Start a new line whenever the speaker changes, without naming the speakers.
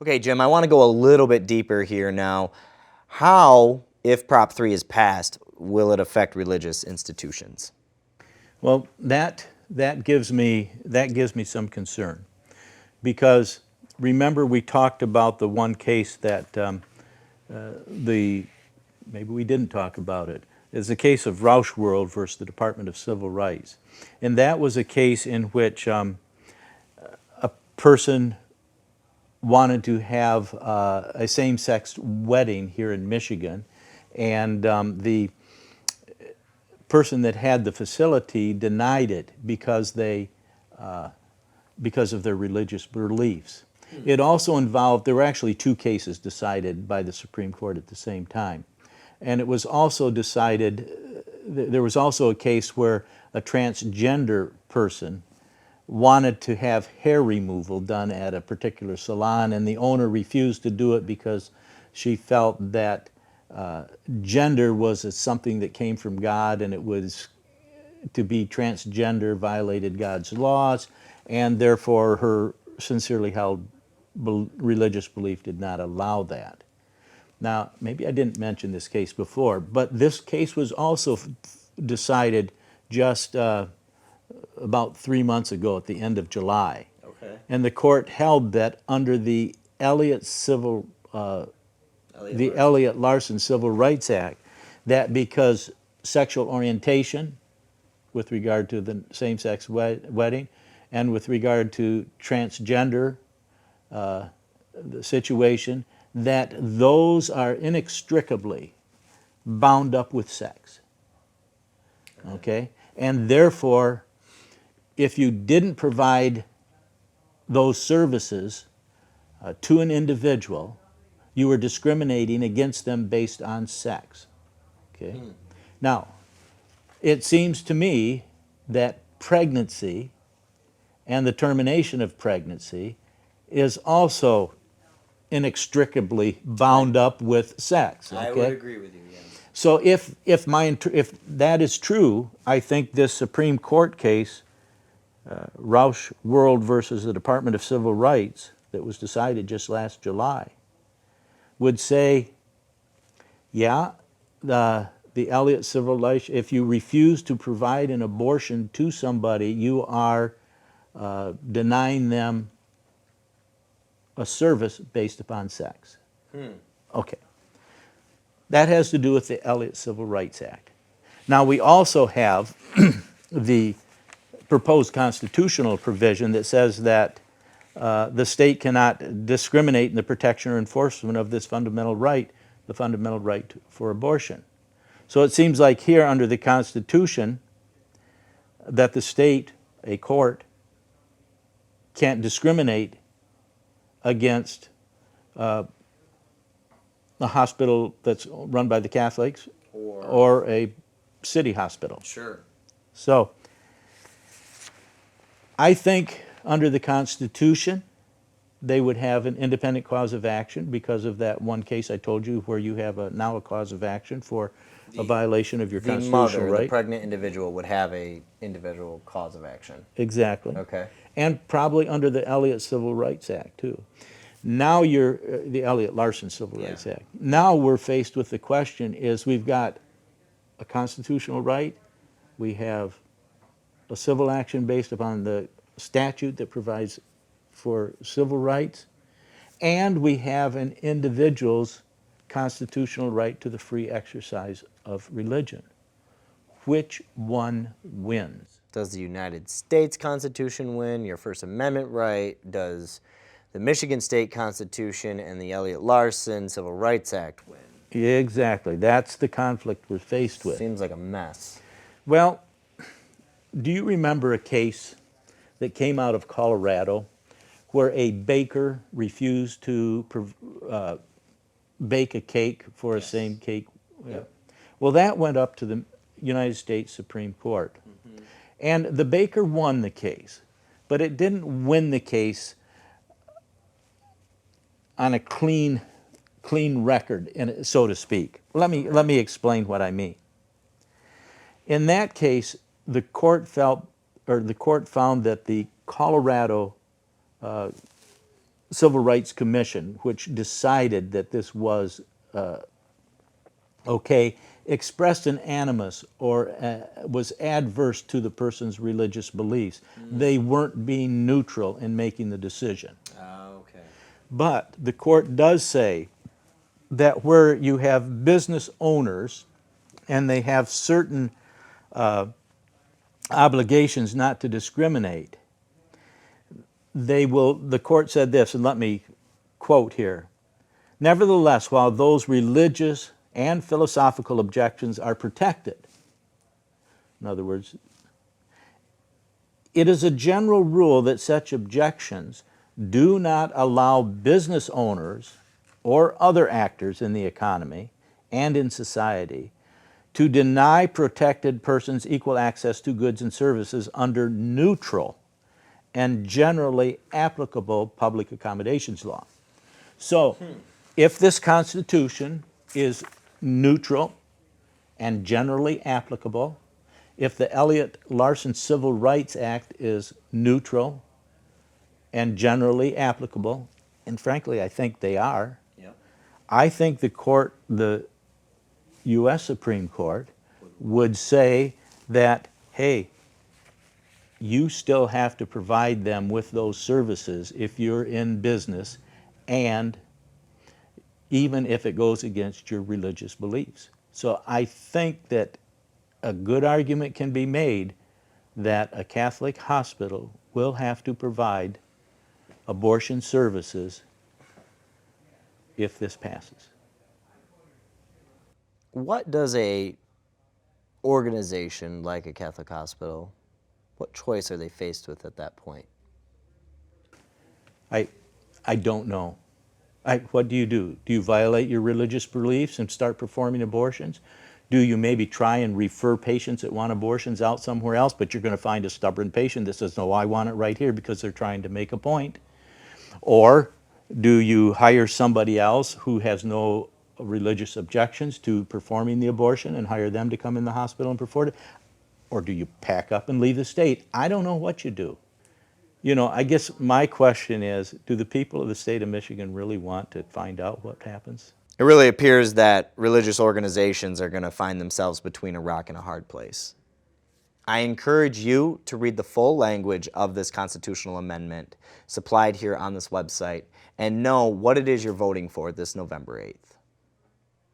Okay, Jim, I want to go a little bit deeper here now. How, if Prop 3 is passed, will it affect religious institutions?
Well, that gives me some concern, because remember we talked about the one case that maybe we didn't talk about it. It's the case of Rauschworld versus the Department of Civil Rights, and that was a case in which a person wanted to have a same-sex wedding here in Michigan, and the person that had the facility denied it because of their religious beliefs. It also involved, there were actually two cases decided by the Supreme Court at the same time. And it was also decided, there was also a case where a transgender person wanted to have hair removal done at a particular salon, and the owner refused to do it because she felt that gender was something that came from God, and it was to be transgender violated God's laws, and therefore her sincerely held religious belief did not allow that. Now, maybe I didn't mention this case before, but this case was also decided just about 3 months ago at the end of July.
Okay.
And the court held that under the Elliott Larson Civil Rights Act, that because sexual orientation with regard to the same-sex wedding and with regard to transgender the situation, that those are inextricably bound up with sex. Okay? And therefore, if you didn't provide those services to an individual, you were discriminating against them based on sex. Okay? Now, it seems to me that pregnancy and the termination of pregnancy is also inextricably bound up with sex. Okay?
I would agree with you, yes.
So if that is true, I think this Supreme Court case, Rauschworld versus the Department of Civil Rights, that was decided just last July, would say, yeah, the Elliott Civil Rights, if you refuse to provide an abortion to somebody, you are denying them a service based upon sex. Okay. That has to do with the Elliott Civil Rights Act. Now, we also have the proposed constitutional provision that says that the state cannot discriminate in the protection or enforcement of this fundamental right, the fundamental right for abortion. So it seems like here under the Constitution that the state, a court, can't discriminate against a hospital that's run by the Catholics or a city hospital.
Sure.
So I think under the Constitution they would have an independent cause of action because of that one case I told you where you have now a cause of action for a violation of your constitutional right.
The pregnant individual would have a individual cause of action.
Exactly.
Okay.
And probably under the Elliott Civil Rights Act too. Now you're the Elliott Larson Civil Rights Act. Now we're faced with the question is we've got a constitutional right, we have a civil action based upon the statute that provides for civil rights, and we have an individual's constitutional right to the free exercise of religion. Which one wins?
Does the United States Constitution win, your First Amendment right? Does the Michigan State Constitution and the Elliott Larson Civil Rights Act win?
Exactly. That's the conflict we're faced with.
Seems like a mess.
Well, do you remember a case that came out of Colorado where a baker refused to bake a cake for a same cake?
Yep.
Well, that went up to the United States Supreme Court. And the baker won the case, but it didn't win the case on a clean record, so to speak. Let me explain what I mean. In that case, the court found that the Colorado Civil Rights Commission, which decided that this was okay, expressed an animus or was adverse to the person's religious beliefs. They weren't being neutral in making the decision.
Okay.
But the court does say that where you have business owners and they have certain obligations not to discriminate, the court said this, and let me quote here. Nevertheless, while those religious and philosophical objections are protected, in other words, it is a general rule that such objections do not allow business owners or other actors in the economy and in society to deny protected persons equal access to goods and services under neutral and generally applicable public accommodations law. So, if this Constitution is neutral and generally applicable, if the Elliott-Larsen Civil Rights Act is neutral and generally applicable, and frankly, I think they are,
Yep.
I think the U.S. Supreme Court would say that, hey, you still have to provide them with those services if you're in business, and even if it goes against your religious beliefs. So I think that a good argument can be made that a Catholic hospital will have to provide abortion services if this passes.
What does a organization like a Catholic hospital, what choice are they faced with at that point?
I don't know. What do? Do you violate your religious beliefs and start performing abortions? Do you maybe try and refer patients that want abortions out somewhere else, but you're going to find a stubborn patient that says, no, I want it right here, because they're trying to make a point? Or do you hire somebody else who has no religious objections to performing the abortion and hire them to come in the hospital and perform it? Or do you pack up and leave the state? I don't know what you do. You know, I guess my question is, do the people of the state of Michigan really want to find out what happens?
It really appears that religious organizations are going to find themselves between a rock and a hard place. I encourage you to read the full language of this constitutional amendment supplied here on this website and know what it is you're voting for this November 8th.